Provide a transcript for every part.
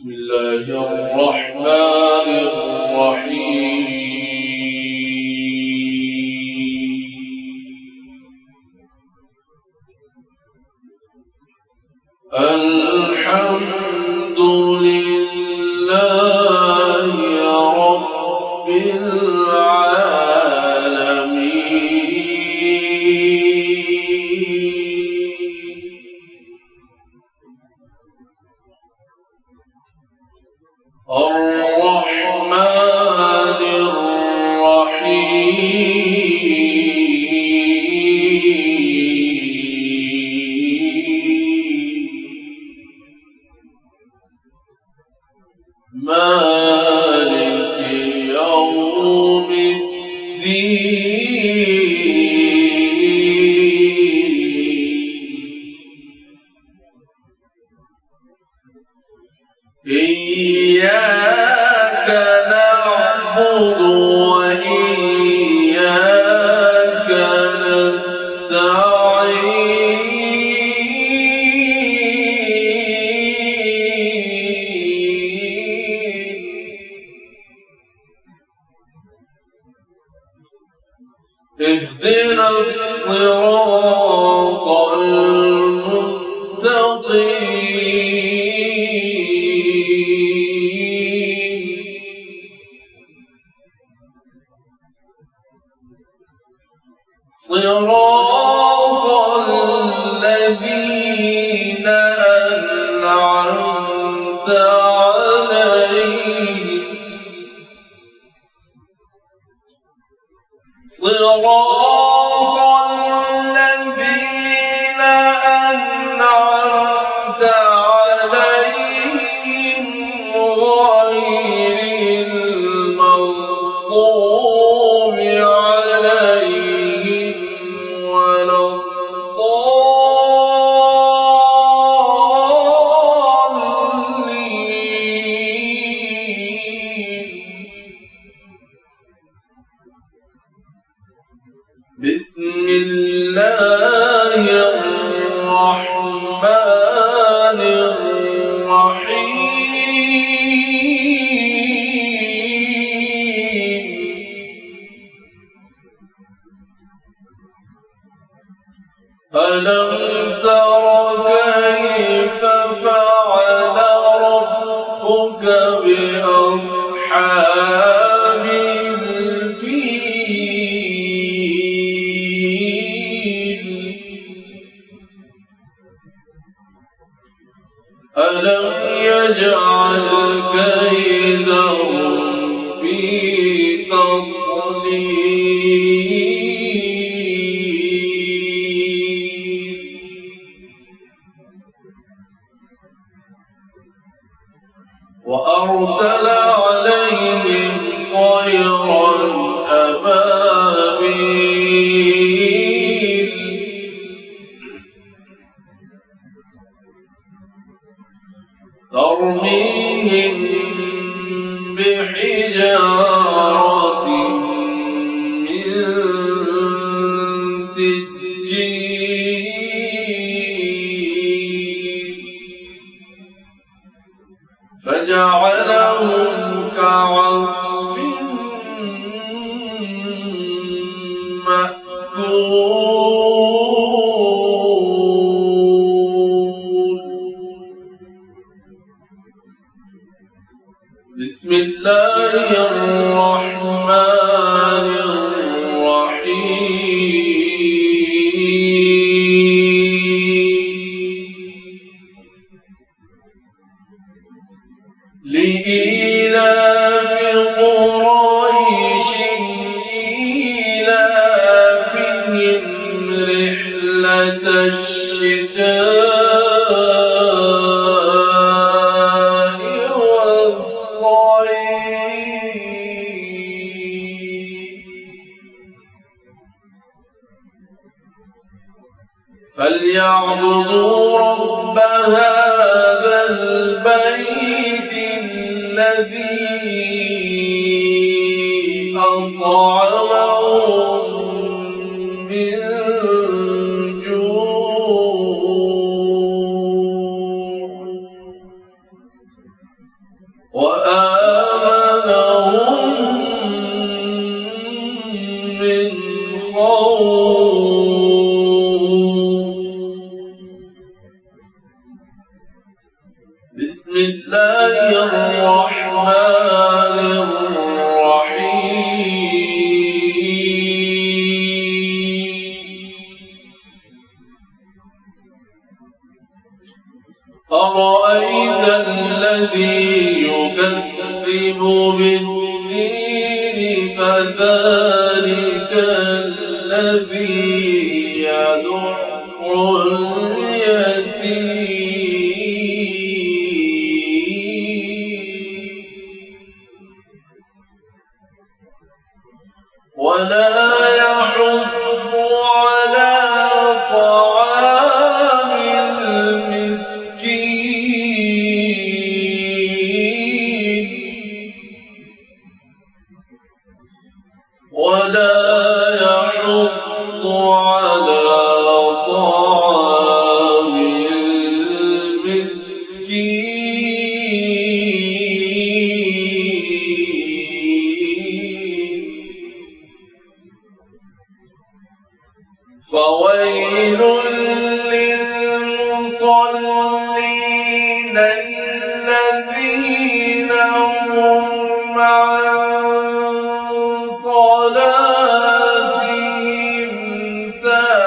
بسم الله الرحمن الرحيم الحمد لله رب الرحمن الرحيم مالك يوم الدين إياك نعبد وإياك نستعين اهدنا الصراط المستقيم صراط الذين أنعمت عليهم صراط الذين أنعمت عليهم غير المغضوب عليهم ولا الضالين بسم الله الرحمن الرحيم ألم تر كيف فعل ربك بأصحاب الفيل ألم يجعل كيدهم في تضليل وأرسل عليهم طيرا أبابيل ترميهم بحجارة من سجيل فجعلهم كعصف مأكول بسم الله الرحمن الرحيم لإيلاف قريش إيلافهم رحلة الشتاء والصيف فليعبدوا رب هذا البيت الذي أطعمهم من جوع الخوف. بسم الله الرحمن الرحيم. أرأيت الذي يكذب بالدين فذلك الذي يدع اليتيم ولا يحض على طعام المسكين ولا يحض على طعام المسكين فويل للمصلين الذين هم عن صلاتهم ساهون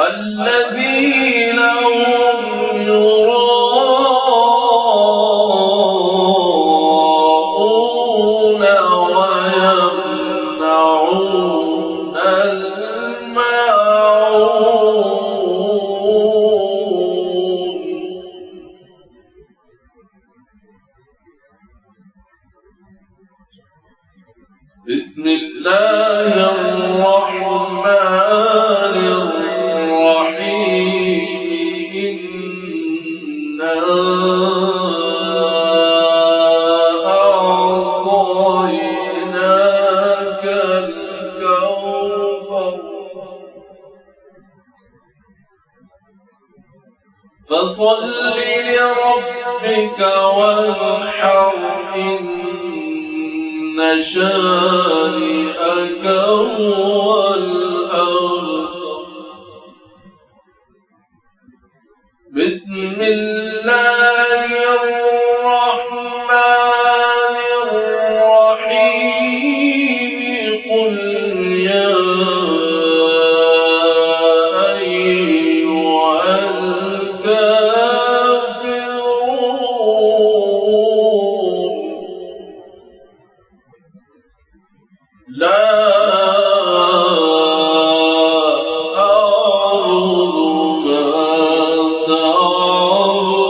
الذين هم يراءون ويمنعون الماعون. بسم الله الرحمن الرحيم. إنا أعطيناك الكوثر فصل لربك وانحر إن شانئك هو الأبتر. بسم الله الرحمن الرحيم. قل يا أيها الكافرون لا أعبد ما تعبدون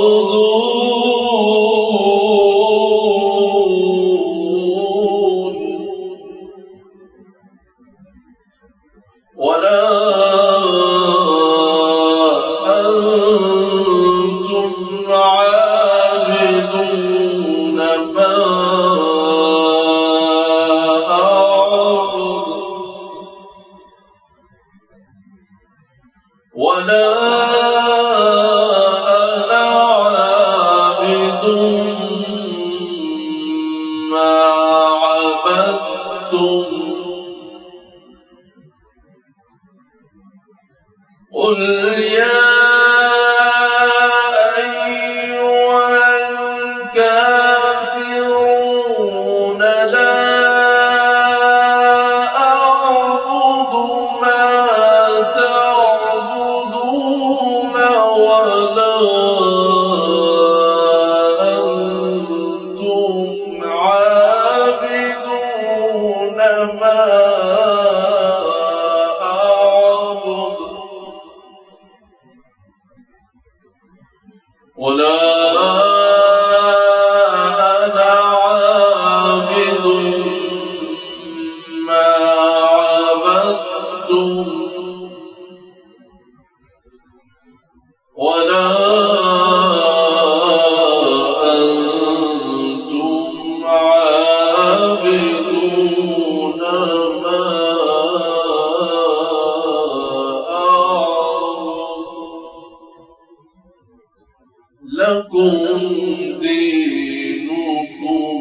دينكم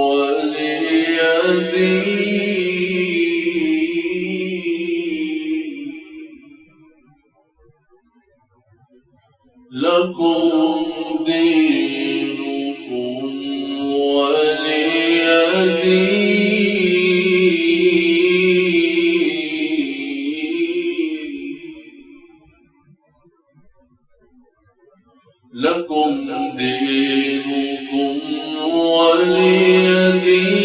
ولي دين لكم دينكم ولي دين لكم دينكم ولي دين.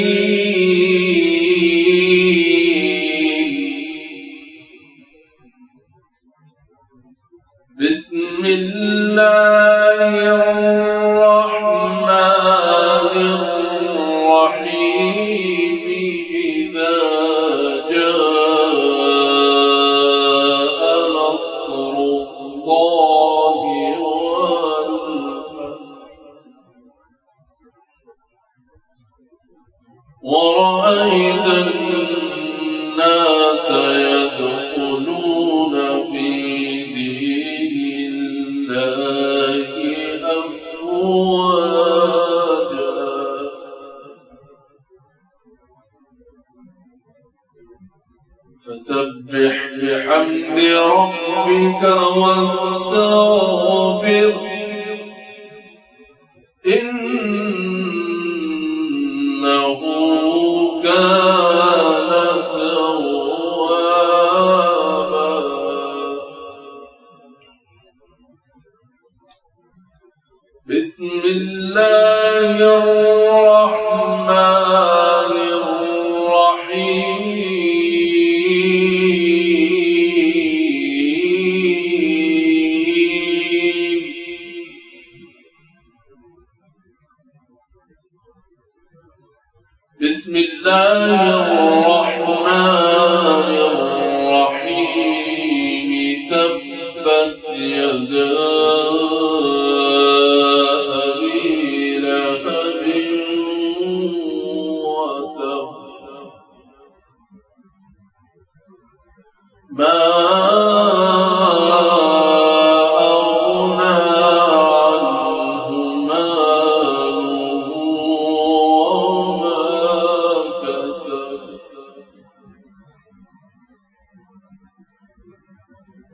بسم الله الرحمن الرحيم. إذا جاء نصر الله ورأيت الناس يدخلون في دين الله أفواجا فسبح بحمد ربك واستغفره إنه كان توابا. بسم الله الرحمن الرحيم. بسم الله الرحمن الرحيم. تبت يدا أبي لهب وتب ما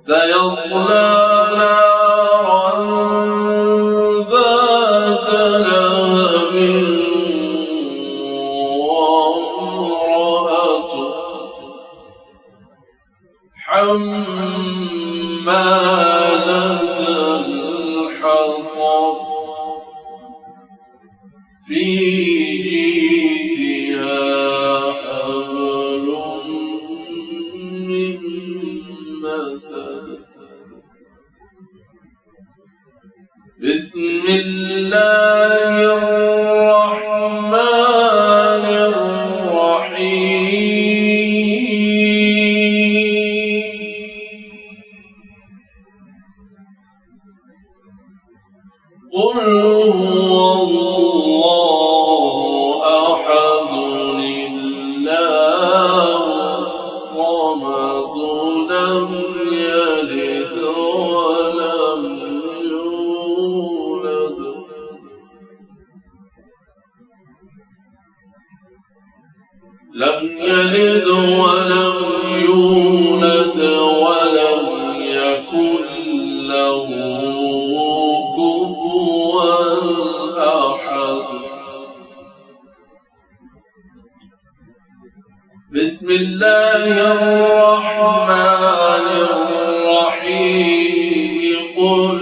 سيصلى نارا ذات لهب وامرأته حمالة الحطب في جيدها حبل من مسد. بسم الله الرحمن الرحيم. قل هو الله أحد الله الصمد لم يلد ولم يولد ولم يكن له كفوا أحد. بسم الله الرحمن الرحيم. قل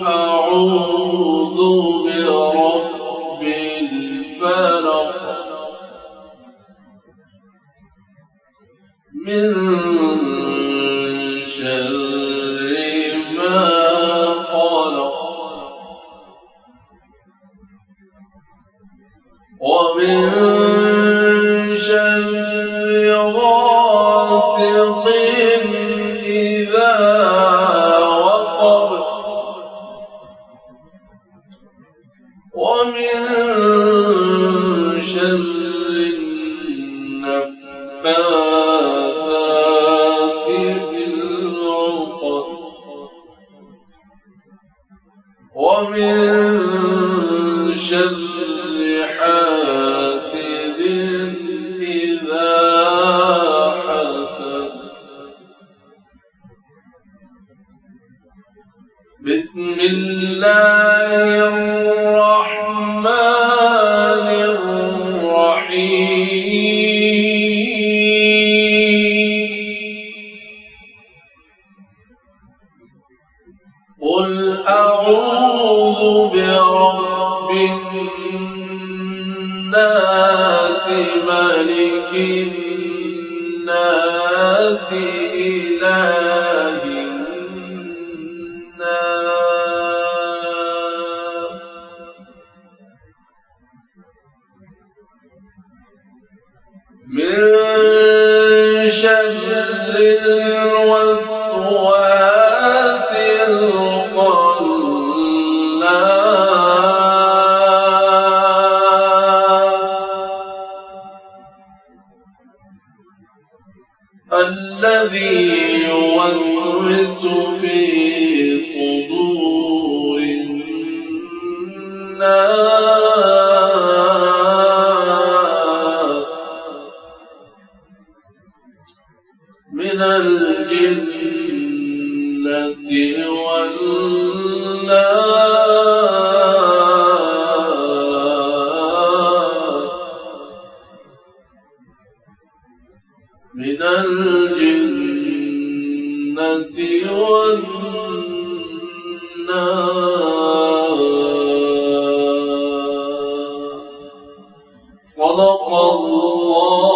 أعوذ برب الفلق من شر ما خلق ومن شر غاسق إذا وقب ومن شر النفاثات في العقد ومن شر حاسد إذا حسد. بسم الله الرحمن الرحيم. قل أعوذ برب الناس ملك الناس إله الناس من شر الوسواس الخناس الذي يوسوس في صدور الناس من الجنة والناس. من الجنة والناس. صدق الله